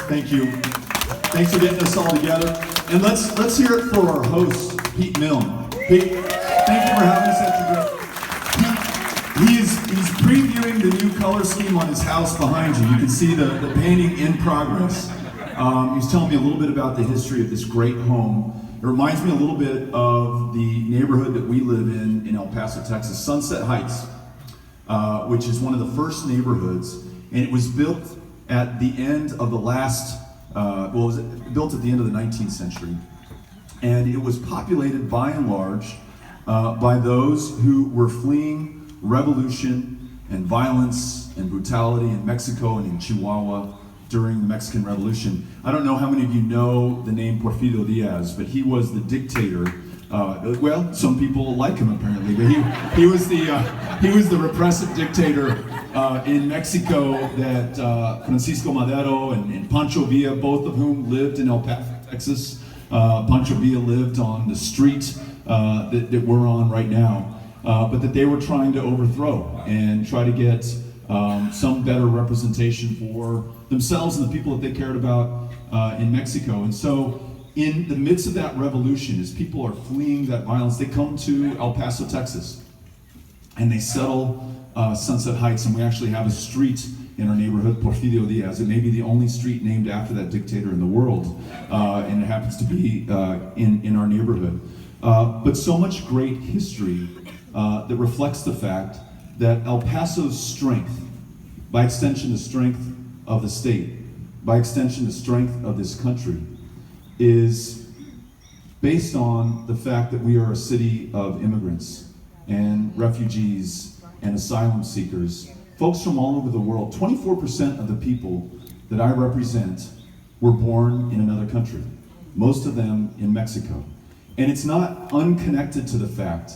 Thank you. Thanks for getting us all together. And let's hear it for our host, Pete Milne. Pete, thank you for having us at your He's previewing the new color scheme on his house behind you. You can see the painting in progress. He's telling me a little bit about the history of this great home. It reminds me a little bit of the neighborhood that we live in El Paso, Texas, Sunset Heights, which is one of the first neighborhoods. And it was built at the end of the last, it was built at the end of the 19th century. And it was populated by and large by those who were fleeing revolution and violence and brutality in Mexico and in Chihuahua during the Mexican Revolution. I don't know how many of you know the name Porfirio Diaz, but he was the dictator. Well, some people like him apparently, but he was the repressive dictator in Mexico that Francisco Madero and Pancho Villa, both of whom lived in El Paso, Texas. Pancho Villa lived on the street that we're on right now, but that they were trying to overthrow and try to get some better representation for themselves and the people that they cared about in Mexico. And so in the midst of that revolution, as people are fleeing that violence, they come to El Paso, Texas, and they settle Sunset Heights, and we actually have a street in our neighborhood, Porfirio Diaz. It may be the only street named after that dictator in the world, and it happens to be in our neighborhood. But so much great history that reflects the fact that El Paso's strength, by extension the strength of the state, by extension the strength of this country, is based on the fact that we are a city of immigrants and refugees and asylum seekers, folks from all over the world. 24% of the people that I represent were born in another country, most of them in Mexico. And it's not unconnected to the fact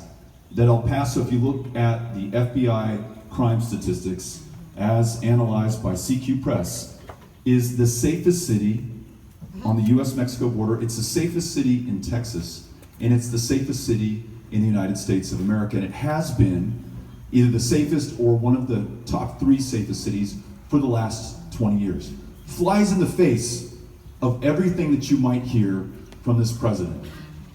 that El Paso, if you look at the FBI crime statistics as analyzed by CQ Press, is the safest city on the US-Mexico border. It's the safest city in Texas, and it's the safest city in the United States of America. And it has been either the safest or one of the top 3 safest cities for the last 20 years. Flies in the face of everything that you might hear from this president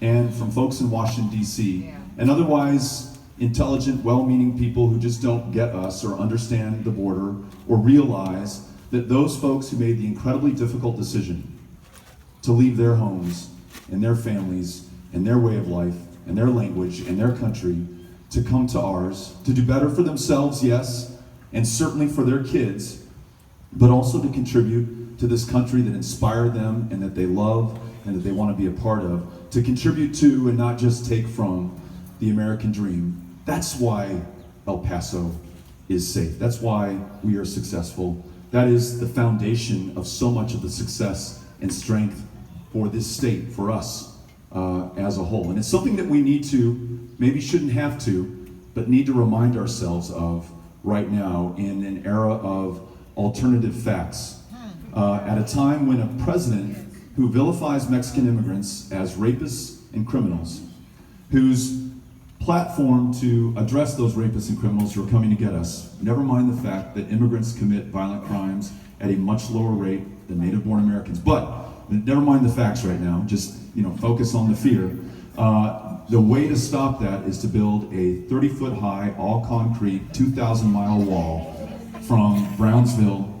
and from folks in Washington, D.C., and otherwise intelligent, well-meaning people who just don't get us or understand the border or realize that those folks who made the incredibly difficult decision to leave their homes and their families and their way of life and their language and their country to come to ours, to do better for themselves, yes, and certainly for their kids, but also to contribute to this country that inspired them and that they love and that they want to be a part of, to contribute to and not just take from the American dream. That's why El Paso is safe. That's why we are successful. That is the foundation of so much of the success and strength for this state, for us as a whole. And it's something that we need to, maybe shouldn't have to, but need to remind ourselves of right now in an era of alternative facts. At a time when a president who vilifies Mexican immigrants as rapists and criminals, whose platform to address those rapists and criminals who are coming to get us, never mind the fact that immigrants commit violent crimes at a much lower rate than native-born Americans. But never mind the facts right now, just focus on the fear. The way to stop that is to build a 30-foot high, all-concrete, 2,000-mile wall from Brownsville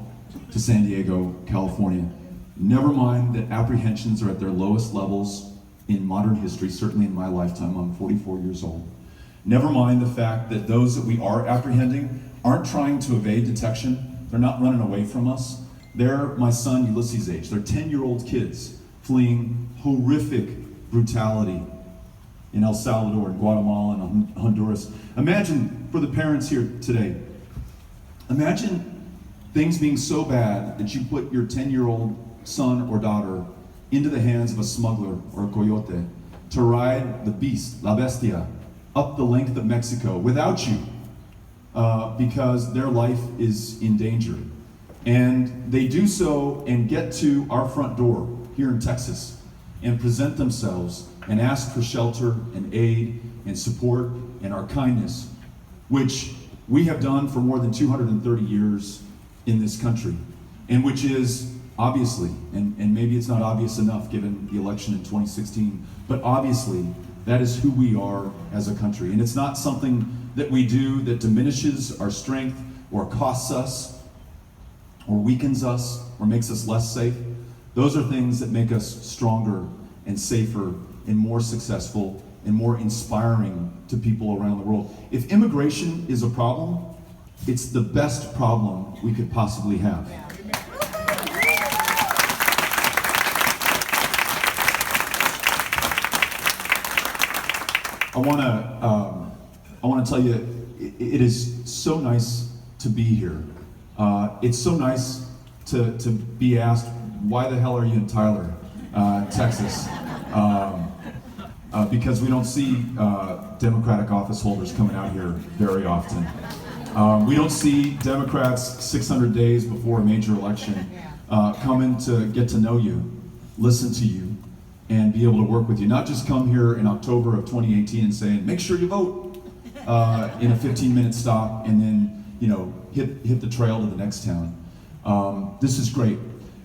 to San Diego, California. Never mind that apprehensions are at their lowest levels in modern history, certainly in my lifetime. I'm 44 years old. Never mind the fact that those that we are apprehending aren't trying to evade detection. They're not running away from us. They're my son Ulysses' age. They're 10-year-old kids fleeing horrific brutality in El Salvador, in Guatemala, and Honduras. Imagine, for the parents here today, imagine things being so bad that you put your 10-year-old son or daughter into the hands of a smuggler or a coyote to ride the beast, La Bestia, up the length of Mexico without you because their life is in danger. And they do so and get to our front door here in Texas and present themselves and ask for shelter and aid and support and our kindness, which we have done for more than 230 years in this country, and which is obviously, and maybe it's not obvious enough given the election in 2016, but obviously that is who we are as a country. And it's not something that we do that diminishes our strength or costs us or weakens us or makes us less safe. Those are things that make us stronger and safer and more successful and more inspiring to people around the world. If immigration is a problem, it's the best problem we could possibly have. I want to tell you, it is so nice to be here. It's so nice to be asked, why the hell are you in Tyler, Texas? Because we don't see Democratic office holders coming out here very often. We don't see Democrats 600 days before a major election coming to get to know you, listen to you, and be able to work with you. Not just come here in October of 2018 and saying, make sure you vote in a 15-minute stop and then, you know, hit the trail to the next town. This is great.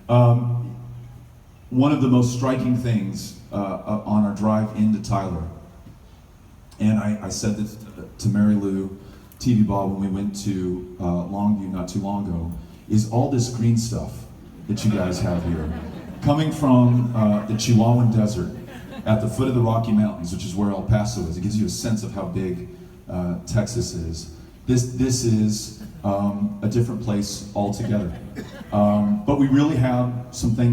One of the most striking things on our drive into Tyler, and I said this to Mary Lou, TV Bob, when we went to Longview not too long ago, is all this green stuff that you guys have here. Coming from the Chihuahuan Desert at the foot of the Rocky Mountains, which is where El Paso is. It gives you a sense of how big Texas is. This is a different place altogether. But we really have some things